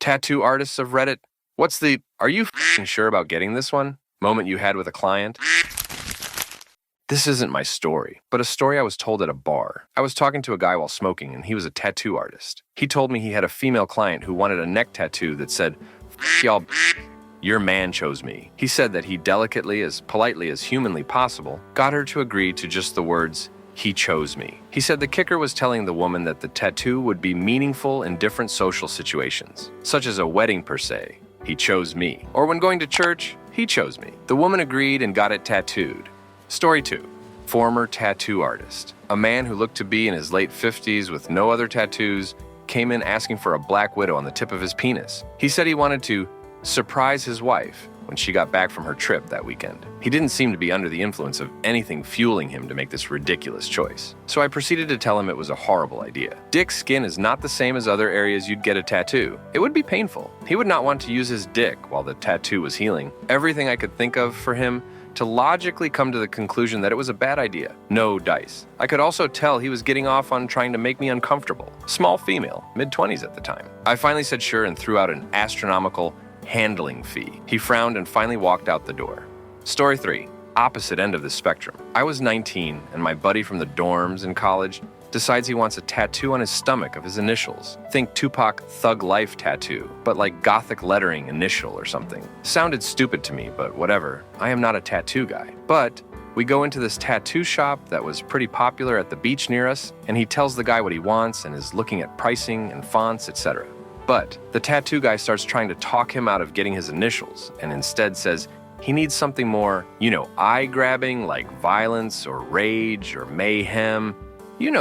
Tattoo artists of Reddit, what's the "are you f***ing sure about getting this one" moment you had with a client? This isn't my story, but a story I was told at a bar. I was talking to a guy while smoking, and he was a tattoo artist. He told me he had a female client who wanted a neck tattoo that said, "F*** y'all, your man chose me." He said that he delicately, as politely as humanly possible, got her to agree to just the words, "he chose me." He said the kicker was telling the woman that the tattoo would be meaningful in different social situations, such as a wedding per se, "he chose me," or when going to church, "he chose me." The woman agreed and got it tattooed. Story 2. Former tattoo artist. A man who looked to be in his late 50s with no other tattoos came in asking for a black widow on the tip of his penis. He said he wanted to surprise his wife when she got back from her trip that weekend. He didn't seem to be under the influence of anything fueling him to make this ridiculous choice. So I proceeded to tell him it was a horrible idea. Dick skin is not the same as other areas you'd get a tattoo. It would be painful. He would not want to use his dick while the tattoo was healing. Everything I could think of for him to logically come to the conclusion that it was a bad idea. No dice. I could also tell he was getting off on trying to make me uncomfortable. Small female, mid-20s at the time. I finally said sure and threw out an astronomical handling fee. He frowned and finally walked out the door. Story 3. Opposite end of the spectrum. I was 19 and my buddy from the dorms in college decides he wants a tattoo on his stomach of his initials. Think Tupac Thug Life tattoo, but like gothic lettering initial or something. Sounded stupid to me, but whatever. I am not a tattoo guy. But we go into this tattoo shop that was pretty popular at the beach near us, and he tells the guy what he wants and is looking at pricing and fonts, etc. But the tattoo guy starts trying to talk him out of getting his initials and instead says he needs something more, eye-grabbing like violence or rage or mayhem.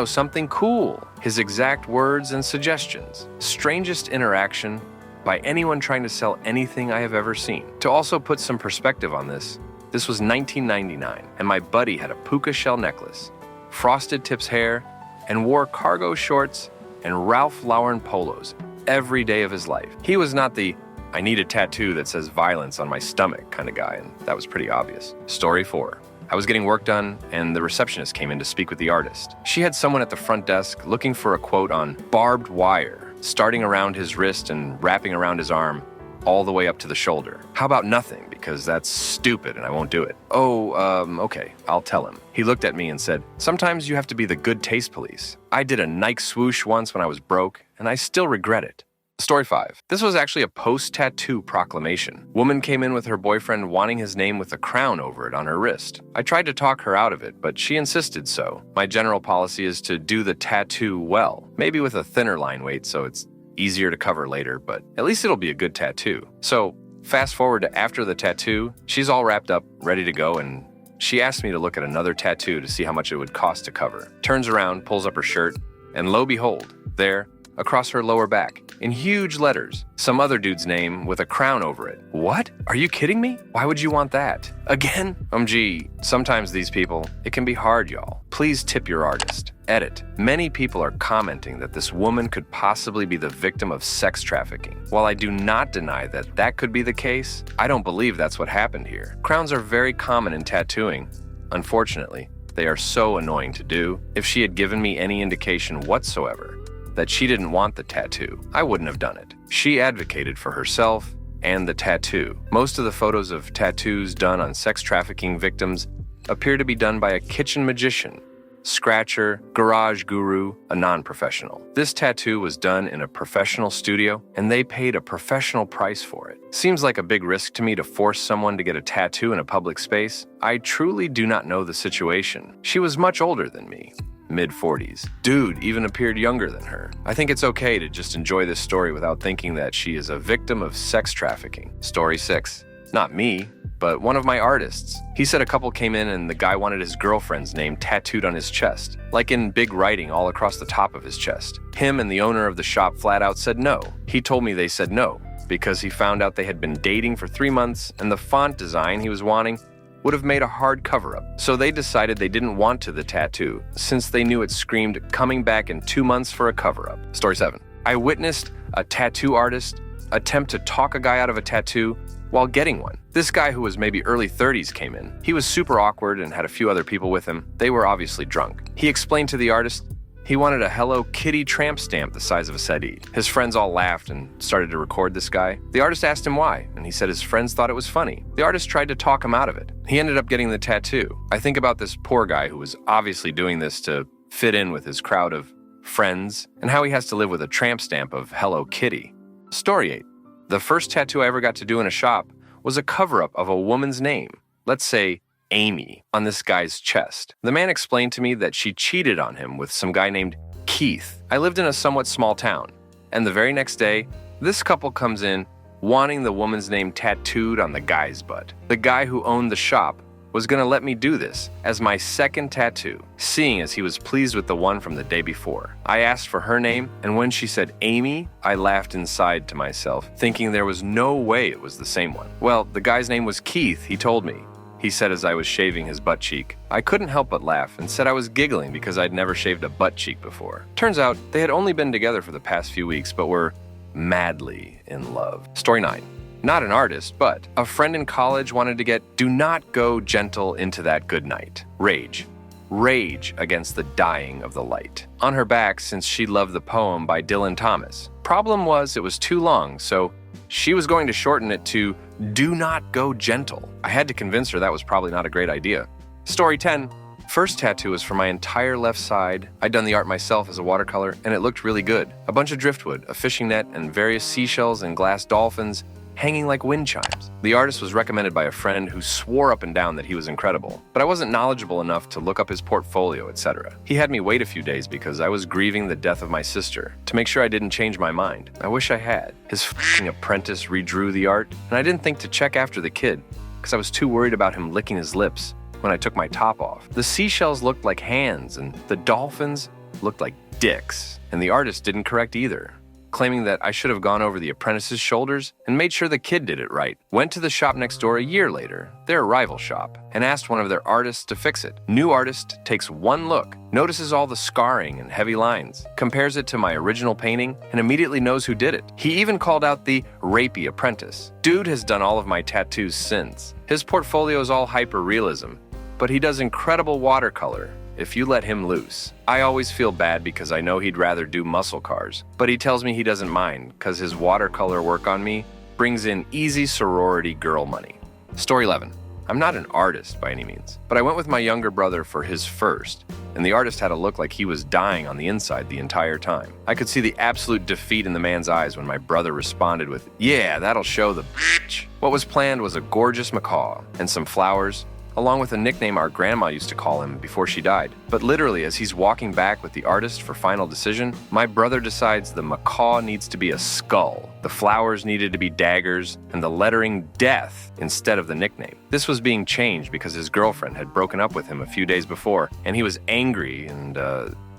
Something cool. His exact words and suggestions. Strangest interaction by anyone trying to sell anything I have ever seen. To also put some perspective on this was 1999, and my buddy had a puka shell necklace, frosted tips hair, and wore cargo shorts and Ralph Lauren polos every day of his life. He was not the "I need a tattoo that says violence on my stomach" kind of guy, and that was pretty obvious. Story 4. I was getting work done, and the receptionist came in to speak with the artist. She had someone at the front desk looking for a quote on barbed wire, starting around his wrist and wrapping around his arm, all the way up to the shoulder. How about nothing, because that's stupid and I won't do it. Okay, I'll tell him. He looked at me and said, "Sometimes you have to be the good taste police. I did a Nike swoosh once when I was broke, and I still regret it." Story 5. This was actually a post-tattoo proclamation. Woman came in with her boyfriend wanting his name with a crown over it on her wrist. I tried to talk her out of it, but she insisted so. My general policy is to do the tattoo well, maybe with a thinner line weight so it's easier to cover later, but at least it'll be a good tattoo. So fast forward to after the tattoo, she's all wrapped up, ready to go, and she asked me to look at another tattoo to see how much it would cost to cover. Turns around, pulls up her shirt, and lo behold, there, across her lower back, in huge letters, some other dude's name with a crown over it. What? Are you kidding me? Why would you want that? Again? Gee, sometimes these people, it can be hard, y'all. Please tip your artist. Edit. Many people are commenting that this woman could possibly be the victim of sex trafficking. While I do not deny that that could be the case, I don't believe that's what happened here. Crowns are very common in tattooing. Unfortunately, they are so annoying to do. If she had given me any indication whatsoever that she didn't want the tattoo, I wouldn't have done it. She advocated for herself and the tattoo. Most of the photos of tattoos done on sex trafficking victims appear to be done by a kitchen magician, scratcher, garage guru, a non-professional. This tattoo was done in a professional studio, and they paid a professional price for it. Seems like a big risk to me to force someone to get a tattoo in a public space. I truly do not know the situation. She was much older than me. Mid-40s. Dude even appeared younger than her. I think it's okay to just enjoy this story without thinking that she is a victim of sex trafficking. Story 6. Not me, but one of my artists. He said a couple came in and the guy wanted his girlfriend's name tattooed on his chest, like in big writing all across the top of his chest. Him and the owner of the shop flat out said no. He told me they said no because he found out they had been dating for 3 months and the font design he was wanting would have made a hard cover-up. So they decided they didn't want the tattoo, since they knew it screamed coming back in 2 months for a cover-up. Story 7. I witnessed a tattoo artist attempt to talk a guy out of a tattoo while getting one. This guy, who was maybe early 30s, came in. He was super awkward and had a few other people with him. They were obviously drunk. He explained to the artist He wanted a Hello Kitty tramp stamp the size of a settee. His friends all laughed and started to record this guy. The artist asked him why, and he said his friends thought it was funny. The artist tried to talk him out of it. He ended up getting the tattoo. I think about this poor guy who was obviously doing this to fit in with his crowd of friends, and how he has to live with a tramp stamp of Hello Kitty. Story 8. The first tattoo I ever got to do in a shop was a cover-up of a woman's name, let's say Amy, on this guy's chest. The man explained to me that she cheated on him with some guy named Keith. I lived in a somewhat small town, and the very next day, this couple comes in wanting the woman's name tattooed on the guy's butt. The guy who owned the shop was going to let me do this as my second tattoo, seeing as he was pleased with the one from the day before. I asked for her name, and when she said Amy, I laughed inside to myself, thinking there was no way it was the same one. Well, the guy's name was Keith, he told me. He said as I was shaving his butt cheek. I couldn't help but laugh and said I was giggling because I'd never shaved a butt cheek before. Turns out they had only been together for the past few weeks, but were madly in love. Story 9. Not an artist, but a friend in college wanted to get "Do not go gentle into that good night." Rage. Rage against the dying of the light on her back, since she loved the poem by Dylan Thomas. Problem was it was too long, so she was going to shorten it to "Do not go gentle." I had to convince her that was probably not a great idea. Story 10. First tattoo was for my entire left side. I'd done the art myself as a watercolor, and it looked really good. A bunch of driftwood, a fishing net, and various seashells and glass dolphins hanging like wind chimes. The artist was recommended by a friend who swore up and down that he was incredible, but I wasn't knowledgeable enough to look up his portfolio, etc. He had me wait a few days because I was grieving the death of my sister, to make sure I didn't change my mind. I wish I had. His f***ing apprentice redrew the art, and I didn't think to check after the kid because I was too worried about him licking his lips when I took my top off. The seashells looked like hands, and the dolphins looked like dicks, and the artist didn't correct either, claiming that I should have gone over the apprentice's shoulders and made sure the kid did it right. Went to the shop next door a year later, their rival shop, and asked one of their artists to fix it. New artist takes one look, notices all the scarring and heavy lines, compares it to my original painting, and immediately knows who did it. He even called out the rapey apprentice. Dude has done all of my tattoos since. His portfolio is all hyper-realism, but he does incredible watercolor if you let him loose. I always feel bad because I know he'd rather do muscle cars, but he tells me he doesn't mind because his watercolor work on me brings in easy sorority girl money. Story 11. I'm not an artist by any means, but I went with my younger brother for his first, and the artist had a look like he was dying on the inside the entire time. I could see the absolute defeat in the man's eyes when my brother responded with, "Yeah, that'll show the bitch." What was planned was a gorgeous macaw and some flowers, along with a nickname our grandma used to call him before she died. But literally, as he's walking back with the artist for final decision, my brother decides the macaw needs to be a skull, the flowers needed to be daggers, and the lettering death instead of the nickname. This was being changed because his girlfriend had broken up with him a few days before, and he was angry, and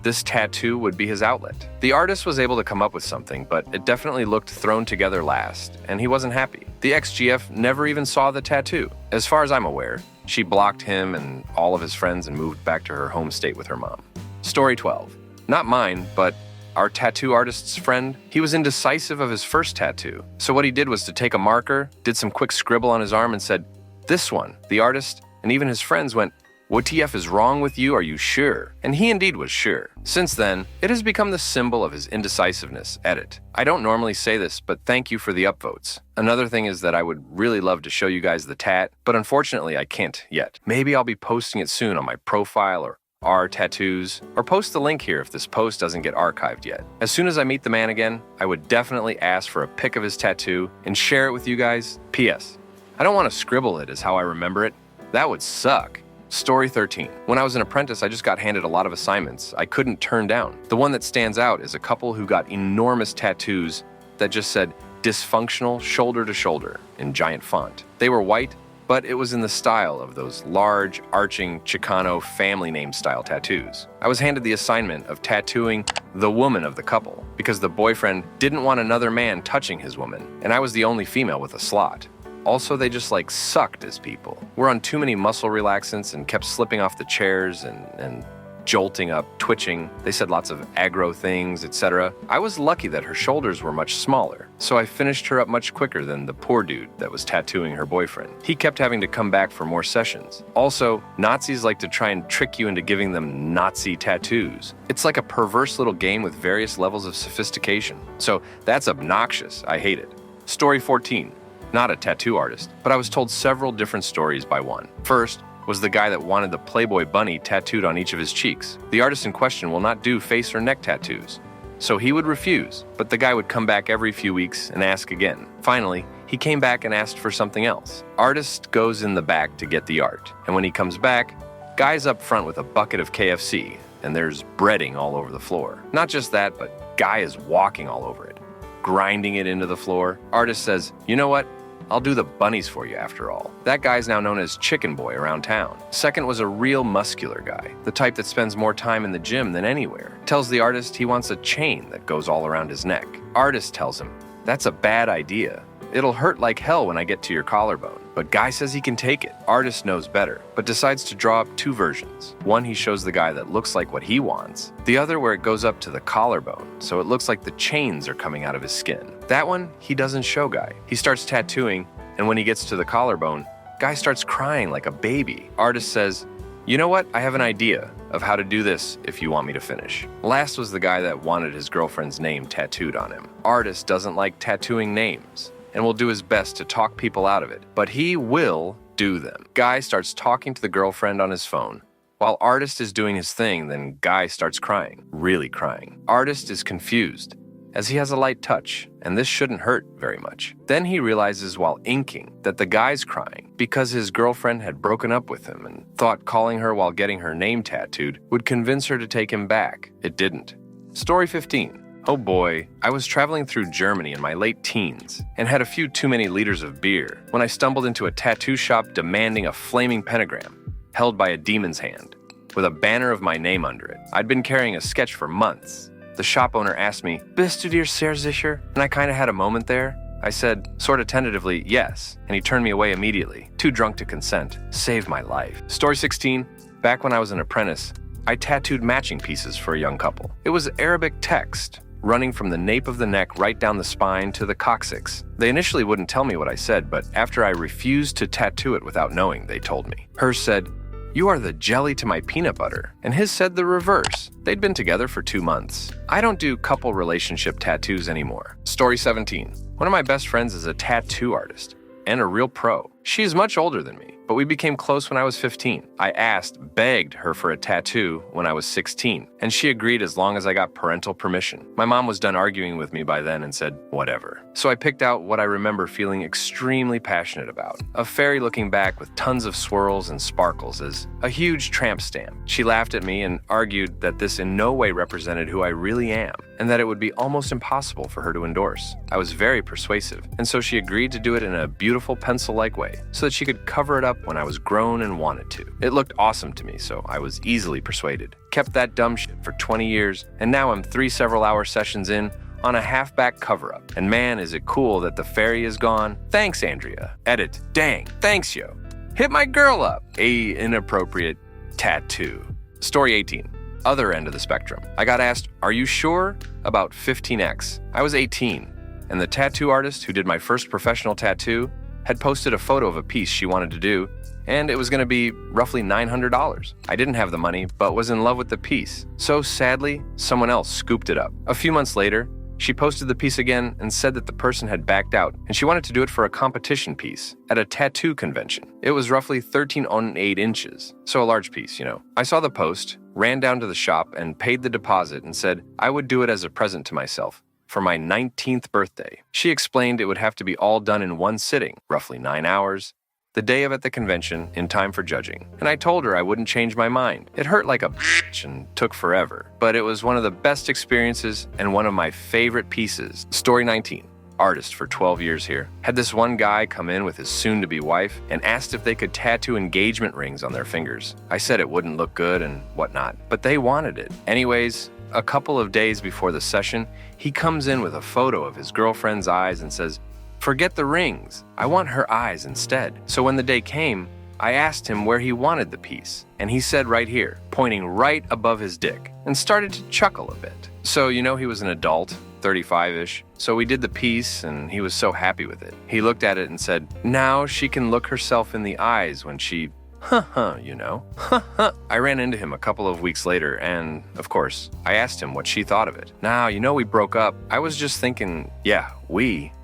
this tattoo would be his outlet. The artist was able to come up with something, but it definitely looked thrown together last, and he wasn't happy. The ex-GF never even saw the tattoo. As far as I'm aware, she blocked him and all of his friends and moved back to her home state with her mom. Story 12. Not mine, but our tattoo artist's friend. He was indecisive of his first tattoo, so what he did was to take a marker, did some quick scribble on his arm and said, "This one." The artist and even his friends went, "What TF is wrong with you? Are you sure?" And he indeed was sure. Since then, it has become the symbol of his indecisiveness. Edit. I don't normally say this, but thank you for the upvotes. Another thing is that I would really love to show you guys the tat, but unfortunately I can't yet. Maybe I'll be posting it soon on my profile or our tattoos, or post the link here if this post doesn't get archived yet. As soon as I meet the man again, I would definitely ask for a pic of his tattoo and share it with you guys. P.S. I don't want to scribble it as how I remember it. That would suck. Story 13. When I was an apprentice, I just got handed a lot of assignments I couldn't turn down. The one that stands out is a couple who got enormous tattoos that just said "dysfunctional shoulder to shoulder" in giant font. They were white, but it was in the style of those large, arching Chicano family name style tattoos. I was handed the assignment of tattooing the woman of the couple because the boyfriend didn't want another man touching his woman, and I was the only female with a slot. Also, they just sucked as people. Were on too many muscle relaxants and kept slipping off the chairs and jolting up, twitching. They said lots of aggro things, etc. I was lucky that her shoulders were much smaller, so I finished her up much quicker than the poor dude that was tattooing her boyfriend. He kept having to come back for more sessions. Also, Nazis like to try and trick you into giving them Nazi tattoos. It's like a perverse little game with various levels of sophistication. So that's obnoxious. I hate it. Story 14. Not a tattoo artist, but I was told several different stories by one. First was the guy that wanted the Playboy bunny tattooed on each of his cheeks. The artist in question will not do face or neck tattoos, so he would refuse, but the guy would come back every few weeks and ask again. Finally, he came back and asked for something else. Artist goes in the back to get the art, and when he comes back, guy's up front with a bucket of KFC, and there's breading all over the floor. Not just that, but guy is walking all over it, grinding it into the floor. Artist says, "You know what? I'll do the bunnies for you after all." That guy's now known as Chicken Boy around town. Second was a real muscular guy, the type that spends more time in the gym than anywhere. Tells the artist he wants a chain that goes all around his neck. Artist tells him, "That's a bad idea. It'll hurt like hell when I get to your collarbone." But guy says he can take it. Artist knows better, but decides to draw up two versions. One he shows the guy that looks like what he wants. The other where it goes up to the collarbone, so it looks like the chains are coming out of his skin. That one he doesn't show guy. He starts tattooing, and when he gets to the collarbone, guy starts crying like a baby. Artist says, "You know what? I have an idea of how to do this if you want me to finish." Last was the guy that wanted his girlfriend's name tattooed on him. Artist doesn't like tattooing names and will do his best to talk people out of it, but he will do them. Guy starts talking to the girlfriend on his phone. While artist is doing his thing, then guy starts crying, really crying. Artist is confused, as he has a light touch, and this shouldn't hurt very much. Then he realizes while inking that the guy's crying because his girlfriend had broken up with him and thought calling her while getting her name tattooed would convince her to take him back. It didn't. Story 15. Oh boy, I was traveling through Germany in my late teens and had a few too many liters of beer when I stumbled into a tattoo shop demanding a flaming pentagram held by a demon's hand with a banner of my name under it. I'd been carrying a sketch for months. The shop owner asked me, "Bist du dir sehr sicher?" And I kind of had a moment there. I said, sort of tentatively, yes, and he turned me away immediately, too drunk to consent. Saved my life. Story 16. Back when I was an apprentice, I tattooed matching pieces for a young couple. It was Arabic text, running from the nape of the neck right down the spine to the coccyx. They initially wouldn't tell me what I said, but after I refused to tattoo it without knowing, they told me. Hers said, "You are the jelly to my peanut butter," and his said the reverse. They'd been together for 2 months. I don't do couple relationship tattoos anymore. Story 17. One of my best friends is a tattoo artist and a real pro. She is much older than me, but we became close when I was 15. I begged her for a tattoo when I was 16, and she agreed as long as I got parental permission. My mom was done arguing with me by then and said, whatever. So I picked out what I remember feeling extremely passionate about. A fairy looking back with tons of swirls and sparkles as a huge tramp stamp. She laughed at me and argued that this in no way represented who I really am, and that it would be almost impossible for her to endorse. I was very persuasive, and so she agreed to do it in a beautiful pencil-like way so that she could cover it up when I was grown and wanted to. It looked awesome to me, so I was easily persuaded. Kept that dumb shit for 20 years, and now I'm 3 several-hour sessions in on a half-back cover-up. And man, is it cool that the fairy is gone. Thanks, Andrea. Edit. Dang. Thanks, yo. Hit my girl up. A inappropriate tattoo. Story 18. Other end of the spectrum. I got asked, "Are you sure about 15X?" I was 18, and the tattoo artist who did my first professional tattoo had posted a photo of a piece she wanted to do, and it was going to be roughly $900. I didn't have the money, but was in love with the piece. So sadly, someone else scooped it up. A few months later, she posted the piece again and said that the person had backed out, and she wanted to do it for a competition piece at a tattoo convention. It was roughly 13.8 inches, so a large piece, you know. I saw the post, ran down to the shop, and paid the deposit and said I would do it as a present to myself for my 19th birthday. She explained it would have to be all done in one sitting, roughly 9 hours, the day of at the convention, in time for judging. And I told her I wouldn't change my mind. It hurt like a bitch and took forever, but it was one of the best experiences and one of my favorite pieces. Story 19. Artist for 12 years here. Had this one guy come in with his soon-to-be wife and asked if they could tattoo engagement rings on their fingers. I said it wouldn't look good and whatnot, but they wanted it. Anyways, a couple of days before the session, he comes in with a photo of his girlfriend's eyes and says, "Forget the rings. I want her eyes instead." So when the day came, I asked him where he wanted the piece, and he said right here, pointing right above his dick, and started to chuckle a bit. So, he was an adult, 35-ish, so we did the piece, and he was so happy with it. He looked at it and said, now she can look herself in the eyes when she I ran into him a couple of weeks later, and, of course, I asked him what she thought of it. Now, we broke up. I was just thinking, yeah,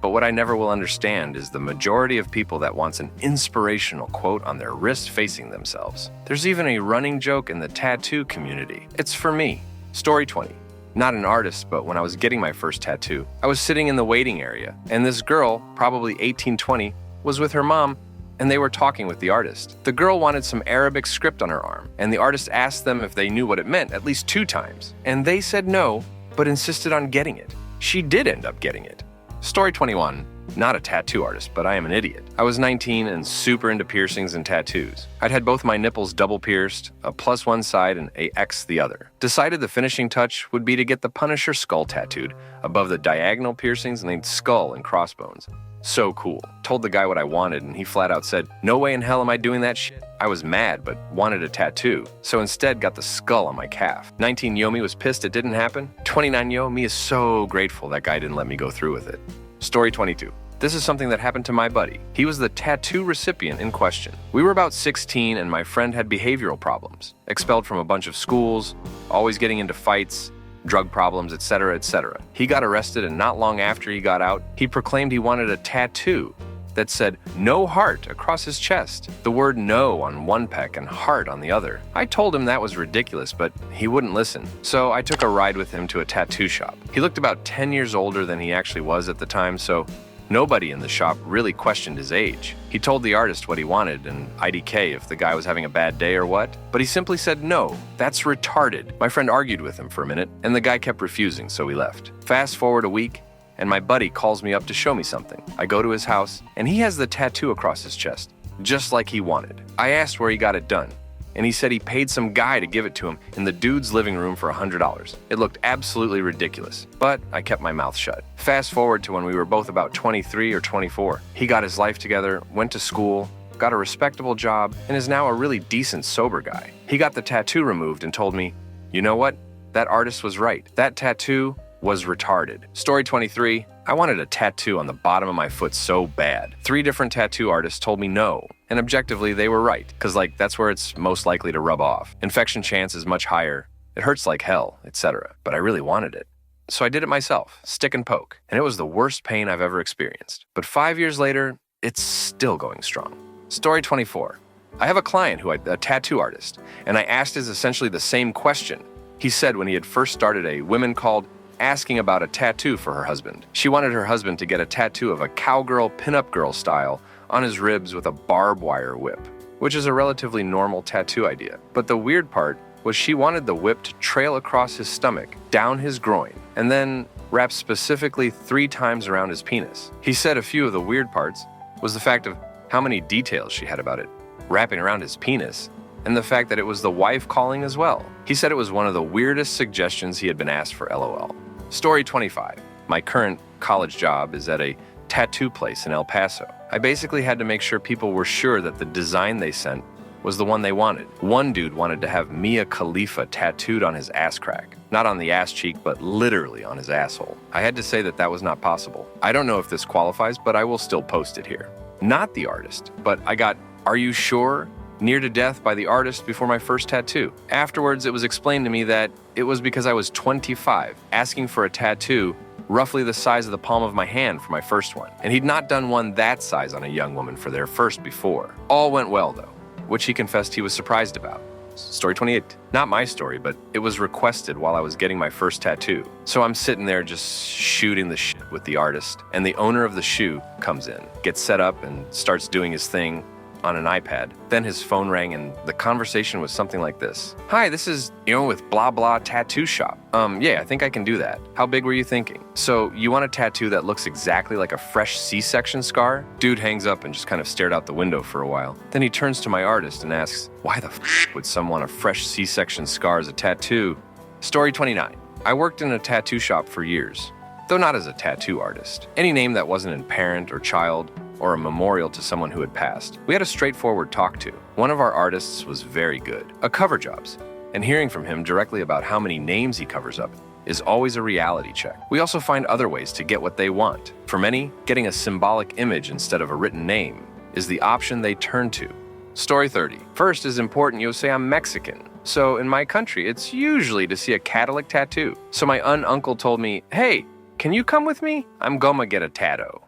but what I never will understand is the majority of people that wants an inspirational quote on their wrist facing themselves. There's even a running joke in the tattoo community. It's for me. Story 20. Not an artist, but when I was getting my first tattoo, I was sitting in the waiting area, and this girl, probably 18, 20, was with her mom, and they were talking with the artist. The girl wanted some Arabic script on her arm, and the artist asked them if they knew what it meant at least 2 times. And they said no, but insisted on getting it. She did end up getting it. Story 21. Not a tattoo artist, but I am an idiot. I was 19 and super into piercings and tattoos. I'd had both my nipples double pierced, a plus one side and a X the other. Decided the finishing touch would be to get the Punisher skull tattooed above the diagonal piercings named skull and crossbones. So cool. Told the guy what I wanted, and he flat out said, no way in hell am I doing that shit. I was mad, but wanted a tattoo, so instead got the skull on my calf. 19 Yomi was pissed it didn't happen. 29 Yomi is so grateful that guy didn't let me go through with it. Story 22. This is something that happened to my buddy. He was the tattoo recipient in question. We were about 16 and my friend had behavioral problems. Expelled from a bunch of schools, always getting into fights, drug problems, etc., etc. He got arrested, and not long after he got out, he proclaimed he wanted a tattoo that said no heart across his chest, the word no on one pec and heart on the other. I told him that was ridiculous, but he wouldn't listen. So I took a ride with him to a tattoo shop. He looked about 10 years older than he actually was at the time, so nobody in the shop really questioned his age. He told the artist what he wanted and IDK if the guy was having a bad day or what, but he simply said no, that's retarded. My friend argued with him for a minute, and the guy kept refusing, so we left. Fast forward a week, and my buddy calls me up to show me something. I go to his house, and he has the tattoo across his chest, just like he wanted. I asked where he got it done, and he said he paid some guy to give it to him in the dude's living room for $100. It looked absolutely ridiculous, but I kept my mouth shut. Fast forward to when we were both about 23 or 24. He got his life together, went to school, got a respectable job, and is now a really decent sober guy. He got the tattoo removed and told me, you know what? That artist was right. That tattoo was retarded. Story 23. I wanted a tattoo on the bottom of my foot so bad. 3 different tattoo artists told me no, and objectively they were right, because that's where it's most likely to rub off. Infection chance is much higher, it hurts like hell, etc. But I really wanted it. So I did it myself, stick and poke, and it was the worst pain I've ever experienced. But 5 years later, it's still going strong. Story 24. I have a client a tattoo artist, and I asked essentially the same question. He said when he had first started a Women Called asking about a tattoo for her husband. She wanted her husband to get a tattoo of a cowgirl pinup girl style on his ribs with a barbed wire whip, which is a relatively normal tattoo idea. But the weird part was she wanted the whip to trail across his stomach, down his groin, and then wrap specifically 3 times around his penis. He said a few of the weird parts was the fact of how many details she had about it wrapping around his penis, and the fact that it was the wife calling as well. He said it was one of the weirdest suggestions he had been asked for LOL. Story 25. My current college job is at a tattoo place in El Paso. I basically had to make sure people were sure that the design they sent was the one they wanted. One dude wanted to have Mia Khalifa tattooed on his ass crack. Not on the ass cheek, but literally on his asshole. I had to say that was not possible. I don't know if this qualifies, but I will still post it here. Not the artist, but I got, are you sure? Near to death by the artist before my first tattoo. Afterwards, it was explained to me that it was because I was 25, asking for a tattoo roughly the size of the palm of my hand for my first one. And he'd not done one that size on a young woman for their first before. All went well though, which he confessed he was surprised about. Story 28. Not my story, but it was requested while I was getting my first tattoo. So I'm sitting there just shooting the shit with the artist, and the owner of the shoe comes in, gets set up and starts doing his thing on an iPad. Then his phone rang and the conversation was something like this. Hi, this is, with blah blah tattoo shop. Yeah, I think I can do that. How big were you thinking? So you want a tattoo that looks exactly like a fresh C-section scar? Dude hangs up and just kind of stared out the window for a while. Then he turns to my artist and asks, why the would someone want a fresh C-section scar as a tattoo? Story 29. I worked in a tattoo shop for years, though not as a tattoo artist. Any name that wasn't in parent or child or a memorial to someone who had passed. We had a straightforward talk to. One of our artists was very good, a cover jobs, and hearing from him directly about how many names he covers up is always a reality check. We also find other ways to get what they want. For many, getting a symbolic image instead of a written name is the option they turn to. Story 30. First is important you'll say I'm Mexican. So in my country, it's usually to see a Catholic tattoo. So my uncle told me, hey, can you come with me? I'm gonna get a tattoo.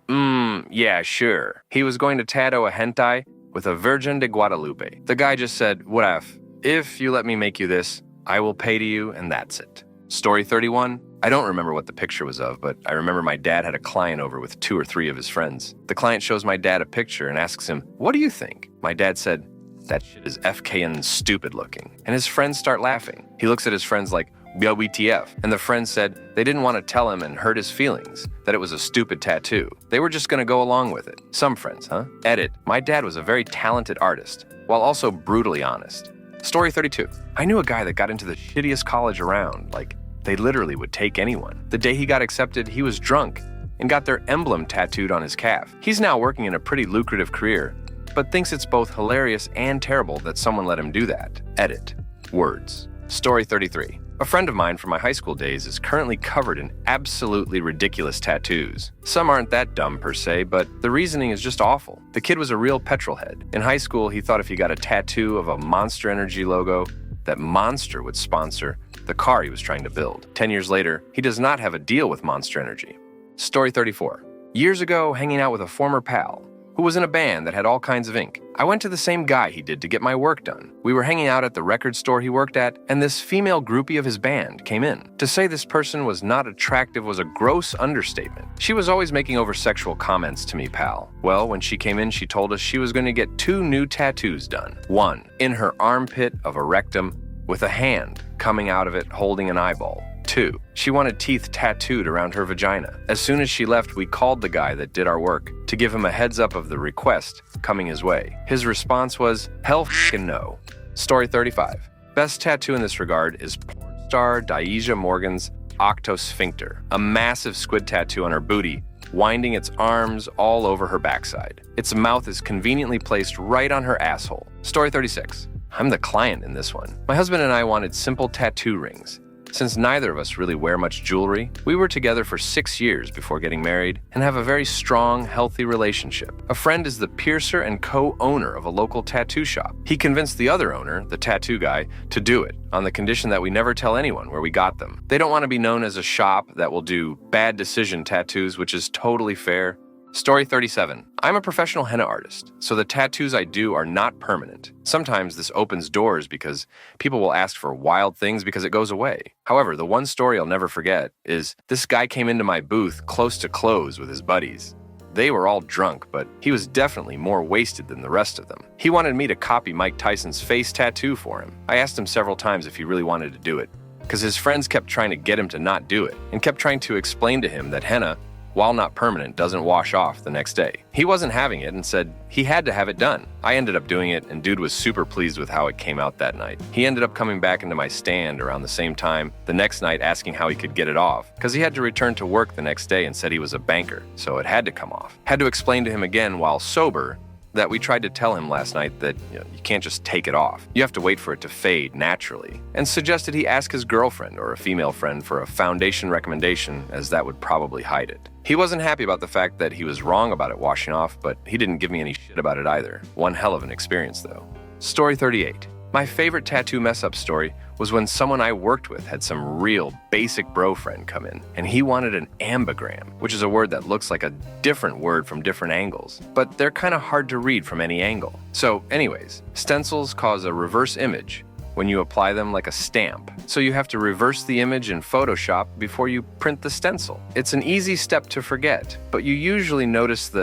Yeah, sure. He was going to tattoo a hentai with a Virgin de Guadalupe. The guy just said, what if you let me make you this, I will pay to you, and that's it. Story 31. I don't remember what the picture was of, but I remember my dad had a client over with 2 or 3 of his friends. The client shows my dad a picture and asks him, what do you think? My dad said, that shit is FKN stupid looking. And his friends start laughing. He looks at his friends like, WTF. And the friends said they didn't want to tell him and hurt his feelings, that it was a stupid tattoo. They were just going to go along with it. Some friends, huh? Edit. My dad was a very talented artist, while also brutally honest. Story 32. I knew a guy that got into the shittiest college around, like they literally would take anyone. The day he got accepted, he was drunk and got their emblem tattooed on his calf. He's now working in a pretty lucrative career, but thinks it's both hilarious and terrible that someone let him do that. Edit. Words. Story 33. A friend of mine from my high school days is currently covered in absolutely ridiculous tattoos. Some aren't that dumb per se, but the reasoning is just awful. The kid was a real petrol head. In high school, he thought if he got a tattoo of a Monster Energy logo, that Monster would sponsor the car he was trying to build. 10 years later, he does not have a deal with Monster Energy. Story 34. Years ago, hanging out with a former pal who was in a band that had all kinds of ink. I went to the same guy he did to get my work done. We were hanging out at the record store he worked at, and this female groupie of his band came in. To say this person was not attractive was a gross understatement. She was always making over sexual comments to me, pal. Well, when she came in, she told us she was going to get 2 new tattoos done. One, in her armpit of a rectum, with a hand coming out of it holding an eyeball. 2, she wanted teeth tattooed around her vagina. As soon as she left, we called the guy that did our work to give him a heads up of the request coming his way. His response was, hell f***ing no. Story 35. Best tattoo in this regard is porn star Daisha Morgan's octosphincter, a massive squid tattoo on her booty, winding its arms all over her backside. Its mouth is conveniently placed right on her asshole. Story 36. I'm the client in this one. My husband and I wanted simple tattoo rings. Since neither of us really wear much jewelry, we were together for 6 years before getting married and have a very strong, healthy relationship. A friend is the piercer and co-owner of a local tattoo shop. He convinced the other owner, the tattoo guy, to do it on the condition that we never tell anyone where we got them. They don't want to be known as a shop that will do bad decision tattoos, which is totally fair. Story 37. I'm a professional henna artist, so the tattoos I do are not permanent. Sometimes this opens doors because people will ask for wild things because it goes away. However, the one story I'll never forget is this guy came into my booth close to close with his buddies. They were all drunk, but he was definitely more wasted than the rest of them. He wanted me to copy Mike Tyson's face tattoo for him. I asked him several times if he really wanted to do it, because his friends kept trying to get him to not do it, and kept trying to explain to him that henna, while not permanent, doesn't wash off the next day. He wasn't having it and said he had to have it done. I ended up doing it, and dude was super pleased with how it came out that night. He ended up coming back into my stand around the same time the next night asking how he could get it off, because he had to return to work the next day and said he was a banker, so it had to come off. Had to explain to him again while sober that we tried to tell him last night that you can't just take it off. You have to wait for it to fade naturally, and suggested he ask his girlfriend or a female friend for a foundation recommendation, as that would probably hide it. He wasn't happy about the fact that he was wrong about it washing off, but he didn't give me any shit about it either. One hell of an experience though. Story 38. My favorite tattoo mess-up story was when someone I worked with had some real basic bro friend come in, and he wanted an ambigram, which is a word that looks like a different word from different angles, but they're kind of hard to read from any angle. So anyways, stencils cause a reverse image when you apply them like a stamp. So you have to reverse the image in Photoshop before you print the stencil. It's an easy step to forget, but you usually notice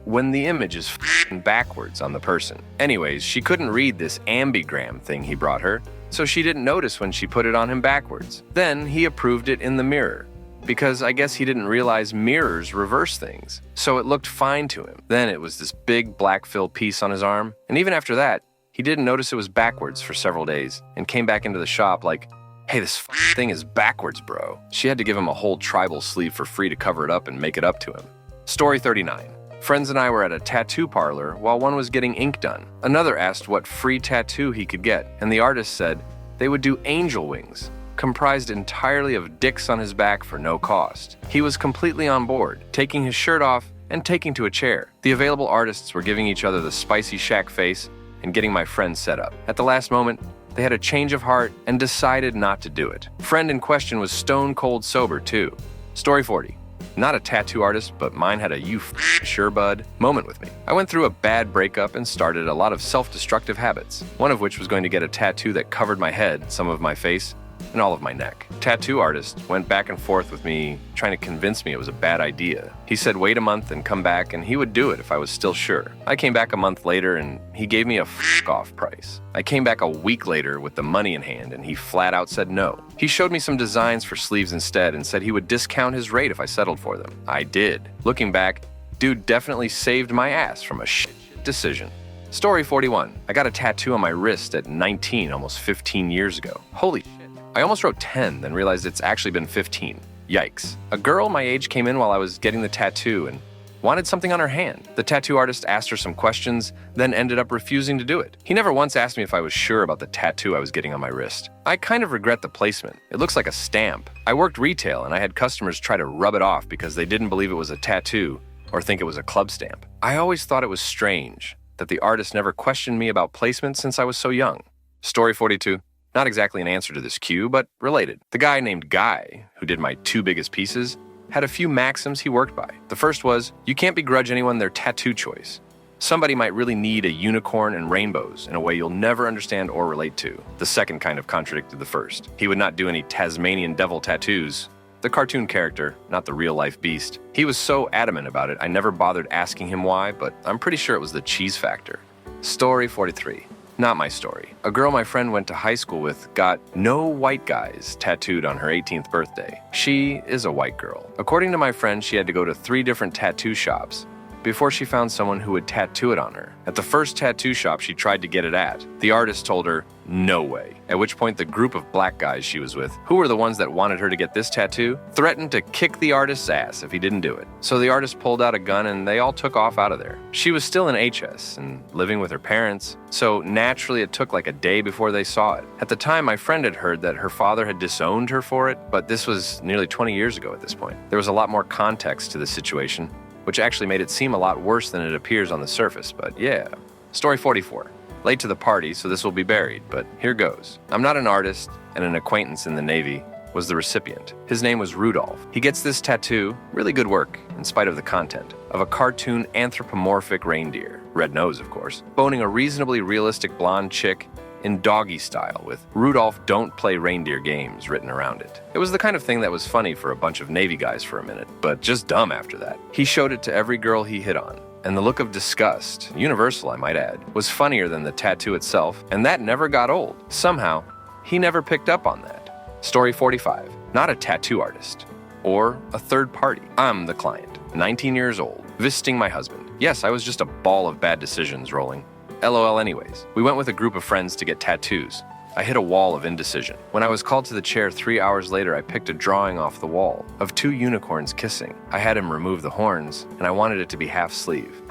when the image is f***ing backwards on the person. Anyways, she couldn't read this ambigram thing he brought her, so she didn't notice when she put it on him backwards. Then he approved it in the mirror, because I guess he didn't realize mirrors reverse things, so it looked fine to him. Then it was this big black fill piece on his arm, and even after that, he didn't notice it was backwards for several days, and came back into the shop like, hey, this thing is backwards, bro. She had to give him a whole tribal sleeve for free to cover it up and make it up to him. Story 39. Friends and I were at a tattoo parlor while one was getting ink done. Another asked what free tattoo he could get, and the artist said they would do angel wings, comprised entirely of dicks on his back for no cost. He was completely on board, taking his shirt off and taking to a chair. The available artists were giving each other the spicy shack face and getting my friend set up. At the last moment, they had a change of heart and decided not to do it. Friend in question was stone cold sober too. Story 40. Not a tattoo artist, but mine had a "you sure bud" moment with me. I went through a bad breakup and started a lot of self-destructive habits, one of which was going to get a tattoo that covered my head, some of my face, and all of my neck. Tattoo artist went back and forth with me, trying to convince me it was a bad idea. He said wait a month and come back, and he would do it if I was still sure. I came back a month later, and he gave me a off price. I came back a week later with the money in hand, and he flat out said no. He showed me some designs for sleeves instead and said he would discount his rate if I settled for them. I did. Looking back, dude definitely saved my ass from a shit decision. Story 41. I got a tattoo on my wrist at 19, almost 15 years ago. Holy shit. I almost wrote 10, then realized it's actually been 15. Yikes. A girl my age came in while I was getting the tattoo and wanted something on her hand. The tattoo artist asked her some questions, then ended up refusing to do it. He never once asked me if I was sure about the tattoo I was getting on my wrist. I kind of regret the placement. It looks like a stamp. I worked retail and I had customers try to rub it off because they didn't believe it was a tattoo or think it was a club stamp. I always thought it was strange that the artist never questioned me about placement since I was so young. Story 42. Not exactly an answer to this cue, but related. The guy named Guy, who did my 2 biggest pieces, had a few maxims he worked by. The first was, you can't begrudge anyone their tattoo choice. Somebody might really need a unicorn and rainbows in a way you'll never understand or relate to. The second kind of contradicted the first. He would not do any Tasmanian devil tattoos. The cartoon character, not the real-life beast. He was so adamant about it, I never bothered asking him why, but I'm pretty sure it was the cheese factor. Story 43. Not my story. A girl my friend went to high school with got "no white guys" tattooed on her 18th birthday. She is a white girl. According to my friend, she had to go to 3 different tattoo shops before she found someone who would tattoo it on her. At the first tattoo shop she tried to get it at, the artist told her, no way. At which point the group of black guys she was with, who were the ones that wanted her to get this tattoo, threatened to kick the artist's ass if he didn't do it. So the artist pulled out a gun and they all took off out of there. She was still in HS and living with her parents, so naturally it took like a day before they saw it. At the time, my friend had heard that her father had disowned her for it, but this was nearly 20 years ago at this point. There was a lot more context to the situation, which actually made it seem a lot worse than it appears on the surface, but yeah. Story 44. Late to the party, so this will be buried, but here goes. I'm not an artist, and an acquaintance in the Navy was the recipient. His name was Rudolph. He gets this tattoo, really good work, in spite of the content, of a cartoon anthropomorphic reindeer, red nose of course, boning a reasonably realistic blonde chick in doggy style with "Rudolph don't play reindeer games" written around it. It was the kind of thing that was funny for a bunch of Navy guys for a minute, but just dumb after that. He showed it to every girl he hit on, and the look of disgust, universal I might add, was funnier than the tattoo itself, and that never got old. Somehow, he never picked up on that. Story 45. Not a tattoo artist, or a third party. I'm the client, 19 years old, visiting my husband. Yes, I was just a ball of bad decisions rolling. LOL anyways. We went with a group of friends to get tattoos. I hit a wall of indecision. When I was called to the chair 3 hours later, I picked a drawing off the wall of 2 unicorns kissing. I had him remove the horns, and I wanted it to be half sleeve.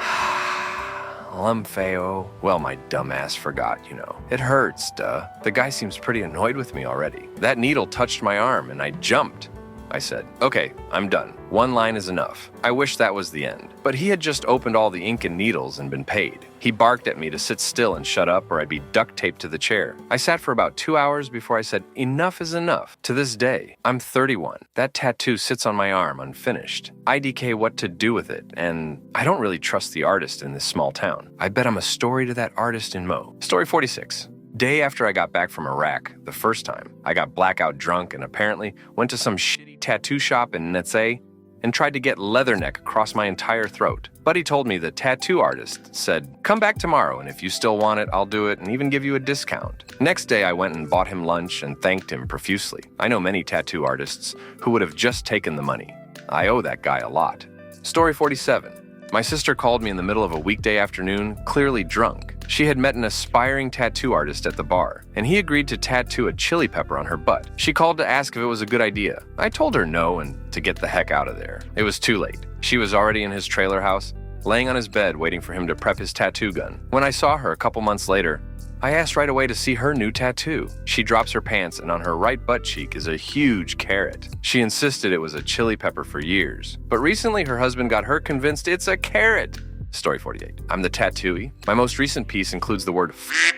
Lumfeo. Well, my dumbass forgot, you know. It hurts, duh. The guy seems pretty annoyed with me already. That needle touched my arm, and I jumped. I said, okay, I'm done. 1 line is enough. I wish that was the end. But he had just opened all the ink and needles and been paid. He barked at me to sit still and shut up or I'd be duct taped to the chair. I sat for about 2 hours before I said, enough is enough. To this day, I'm 31. That tattoo sits on my arm unfinished. IDK what to do with it, and I don't really trust the artist in this small town. I bet I'm a story to that artist in Mo. Story 46. Day after I got back from Iraq, the first time, I got blackout drunk and apparently went to some shitty tattoo shop in Netse and tried to get leatherneck across my entire throat. Buddy told me the tattoo artist said, come back tomorrow and if you still want it, I'll do it and even give you a discount. Next day I went and bought him lunch and thanked him profusely. I know many tattoo artists who would have just taken the money. I owe that guy a lot. Story 47. My sister called me in the middle of a weekday afternoon, clearly drunk. She had met an aspiring tattoo artist at the bar, and he agreed to tattoo a chili pepper on her butt. She called to ask if it was a good idea. I told her no and to get the heck out of there. It was too late. She was already in his trailer house, laying on his bed waiting for him to prep his tattoo gun. When I saw her a couple months later, I asked right away to see her new tattoo. She drops her pants and on her right butt cheek is a huge carrot. She insisted it was a chili pepper for years, but recently her husband got her convinced it's a carrot. Story 48. I'm the tattooee. My most recent piece includes the word f***,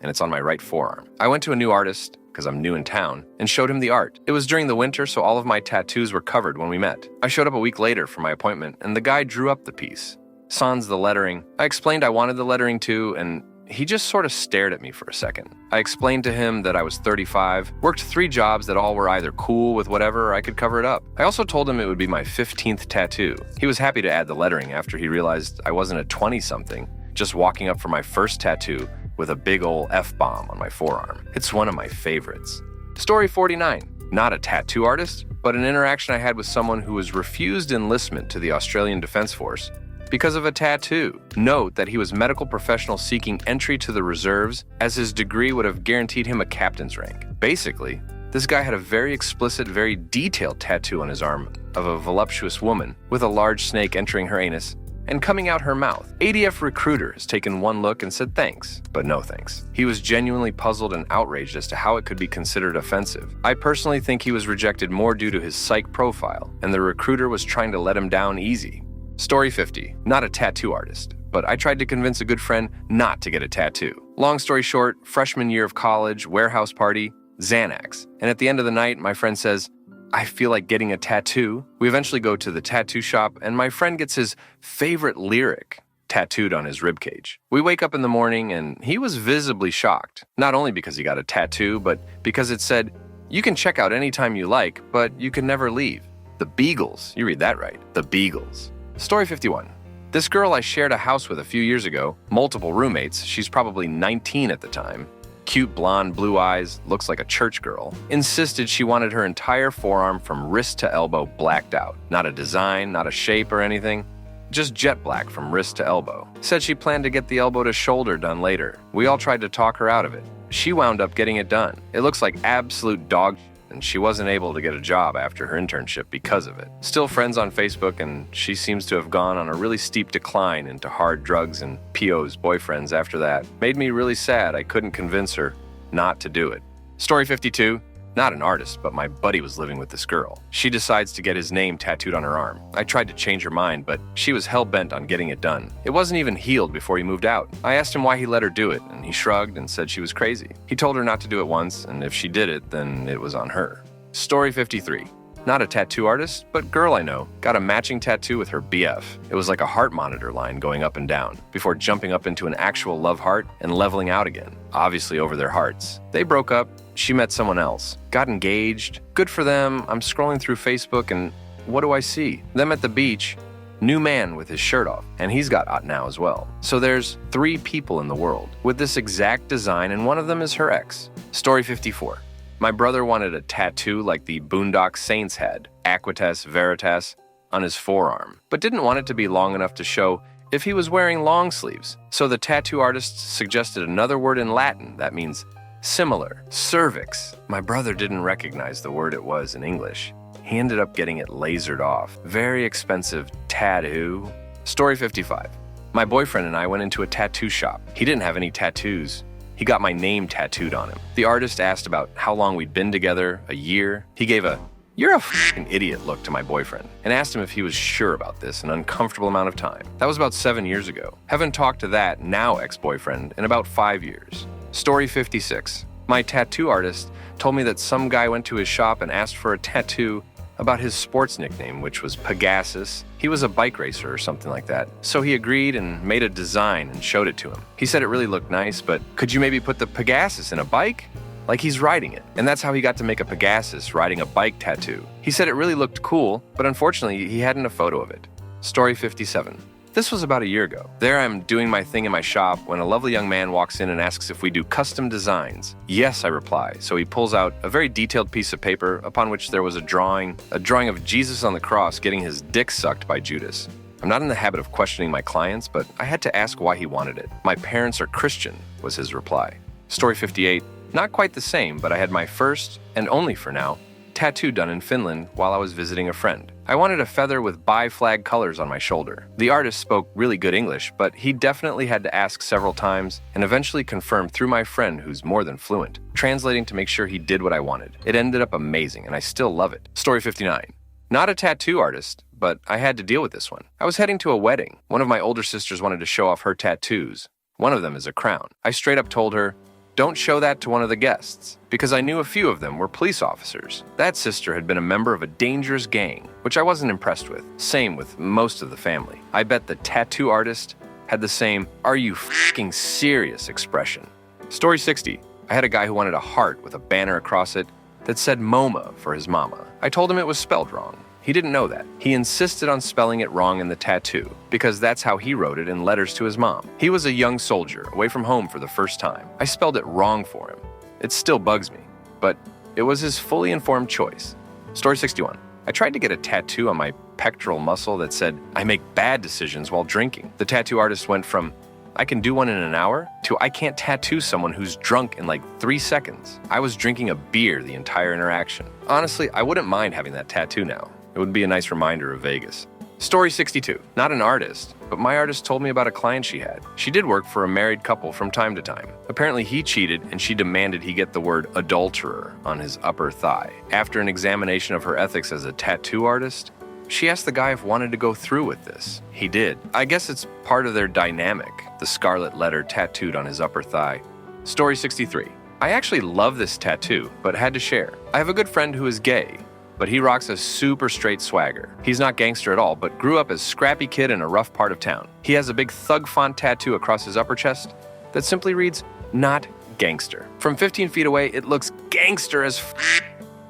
and it's on my right forearm. I went to a new artist, because I'm new in town, and showed him the art. It was during the winter, so all of my tattoos were covered when we met. I showed up a week later for my appointment, and the guy drew up the piece. Sans the lettering. I explained I wanted the lettering too, and he just sort of stared at me for a second. I explained to him that I was 35, worked 3 jobs that all were either cool with whatever or I could cover it up. I also told him it would be my 15th tattoo. He was happy to add the lettering after he realized I wasn't a 20-something, just walking up for my first tattoo with a big ol' F-bomb on my forearm. It's one of my favorites. Story 49. Not a tattoo artist, but an interaction I had with someone who was refused enlistment to the Australian Defence Force because of a tattoo. Note that he was a medical professional seeking entry to the reserves, as his degree would have guaranteed him a captain's rank. Basically, this guy had a very explicit, very detailed tattoo on his arm of a voluptuous woman with a large snake entering her anus and coming out her mouth. ADF recruiter has taken one look and said thanks, but no thanks. He was genuinely puzzled and outraged as to how it could be considered offensive. I personally think he was rejected more due to his psych profile, and the recruiter was trying to let him down easy. Story 50. Not a tattoo artist, but I tried to convince a good friend not to get a tattoo. Long story short, freshman year of college, warehouse party, Xanax. And at the end of the night, my friend says, I feel like getting a tattoo. We eventually go to the tattoo shop, and my friend gets his favorite lyric tattooed on his ribcage. We wake up in the morning, and he was visibly shocked, not only because he got a tattoo, but because it said, you can check out anytime you like, but you can never leave. The Beagles. You read that right. The Beagles. Story 51. This girl I shared a house with a few years ago, multiple roommates, she's probably 19 at the time, cute blonde, blue eyes, looks like a church girl, insisted she wanted her entire forearm from wrist to elbow blacked out. Not a design, not a shape or anything, just jet black from wrist to elbow. Said she planned to get the elbow to shoulder done later. We all tried to talk her out of it. She wound up getting it done. It looks like absolute dog shit, and she wasn't able to get a job after her internship because of it. Still friends on Facebook, and she seems to have gone on a really steep decline into hard drugs and PO's boyfriends after that. Made me really sad I couldn't convince her not to do it. Story 52. Not an artist, but my buddy was living with this girl. She decides to get his name tattooed on her arm. I tried to change her mind, but she was hell-bent on getting it done. It wasn't even healed before he moved out. I asked him why he let her do it, and he shrugged and said she was crazy. He told her not to do it once, and if she did it, then it was on her. Story 53. Not a tattoo artist, but girl I know got a matching tattoo with her BF. It was like a heart monitor line going up and down, before jumping up into an actual love heart and leveling out again, obviously over their hearts. They broke up, she met someone else, got engaged. Good for them. I'm scrolling through Facebook and what do I see? Them at the beach, new man with his shirt off, and he's got out now as well. So there's 3 people in the world with this exact design, and one of them is her ex. Story 54. My brother wanted a tattoo like the Boondock Saints had, Aquitas Veritas, on his forearm, but didn't want it to be long enough to show if he was wearing long sleeves. So the tattoo artist suggested another word in Latin that means similar, cervix. My brother didn't recognize the word it was in English. He ended up getting it lasered off. Very expensive tattoo. Story 55. My boyfriend and I went into a tattoo shop. He didn't have any tattoos. He got my name tattooed on him. The artist asked about how long we'd been together, a year. He gave a, "You're a f***ing idiot" look to my boyfriend and asked him if he was sure about this an uncomfortable amount of time. That was about 7 years ago. Haven't talked to that now ex-boyfriend in about 5 years. Story 56. My tattoo artist told me that some guy went to his shop and asked for a tattoo about his sports nickname, which was Pegasus. He was a bike racer or something like that. So he agreed and made a design and showed it to him. He said it really looked nice, but could you maybe put the Pegasus in a bike? Like he's riding it. And that's how he got to make a Pegasus riding a bike tattoo. He said it really looked cool, but unfortunately he hadn't a photo of it. Story 57. This was about a year ago. There I'm doing my thing in my shop when a lovely young man walks in and asks if we do custom designs. Yes, I reply. So he pulls out a very detailed piece of paper upon which there was a drawing of Jesus on the cross getting his dick sucked by Judas. I'm not in the habit of questioning my clients, but I had to ask why he wanted it. My parents are Christian, was his reply. Story 58. Not quite the same, but I had my first, and only for now, tattoo done in Finland while I was visiting a friend. I wanted a feather with bi-flag colors on my shoulder. The artist spoke really good English, but he definitely had to ask several times and eventually confirmed through my friend who's more than fluent, translating to make sure he did what I wanted. It ended up amazing, and I still love it. Story 59. Not a tattoo artist, but I had to deal with this one. I was heading to a wedding. One of my older sisters wanted to show off her tattoos. One of them is a crown. I straight up told her, "Don't show that to one of the guests," because I knew a few of them were police officers. That sister had been a member of a dangerous gang, which I wasn't impressed with. Same with most of the family. I bet the tattoo artist had the same, "Are you f***ing serious?" expression. Story 60. I had a guy who wanted a heart with a banner across it that said MoMA for his mama. I told him it was spelled wrong. He didn't know that. He insisted on spelling it wrong in the tattoo, because that's how he wrote it in letters to his mom. He was a young soldier, away from home for the first time. I spelled it wrong for him. It still bugs me, but it was his fully informed choice. Story 61. I tried to get a tattoo on my pectoral muscle that said, "I make bad decisions while drinking." The tattoo artist went from, "I can do one in an hour," to, "I can't tattoo someone who's drunk in like 3 seconds." I was drinking a beer the entire interaction. Honestly, I wouldn't mind having that tattoo now. It would be a nice reminder of Vegas. Story 62. Not an artist, but my artist told me about a client she had. She did work for a married couple from time to time. Apparently he cheated and she demanded he get the word adulterer on his upper thigh. After an examination of her ethics as a tattoo artist, she asked the guy if wanted to go through with this. He did. I guess it's part of their dynamic, the scarlet letter tattooed on his upper thigh. Story 63. I actually love this tattoo, but had to share. I have a good friend who is gay, but he rocks a super straight swagger. He's not gangster at all, but grew up as scrappy kid in a rough part of town. He has a big thug font tattoo across his upper chest that simply reads, "Not gangster." From 15 feet away, it looks gangster as f***.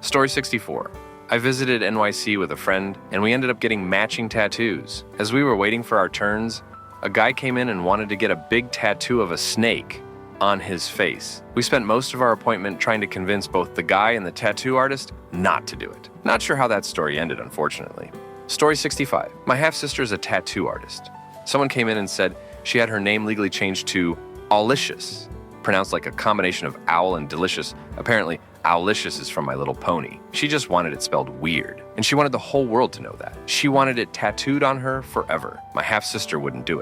Story 64. I visited NYC with a friend, and we ended up getting matching tattoos. As we were waiting for our turns, a guy came in and wanted to get a big tattoo of a snake on his face. We spent most of our appointment trying to convince both the guy and the tattoo artist not to do it. Not sure how that story ended, unfortunately. Story 65. My half-sister is a tattoo artist. Someone came in and said she had her name legally changed to Owlicious, pronounced like a combination of owl and delicious. Apparently, Owlicious is from My Little Pony. She just wanted it spelled weird, and she wanted the whole world to know that. She wanted it tattooed on her forever. My half-sister wouldn't do it.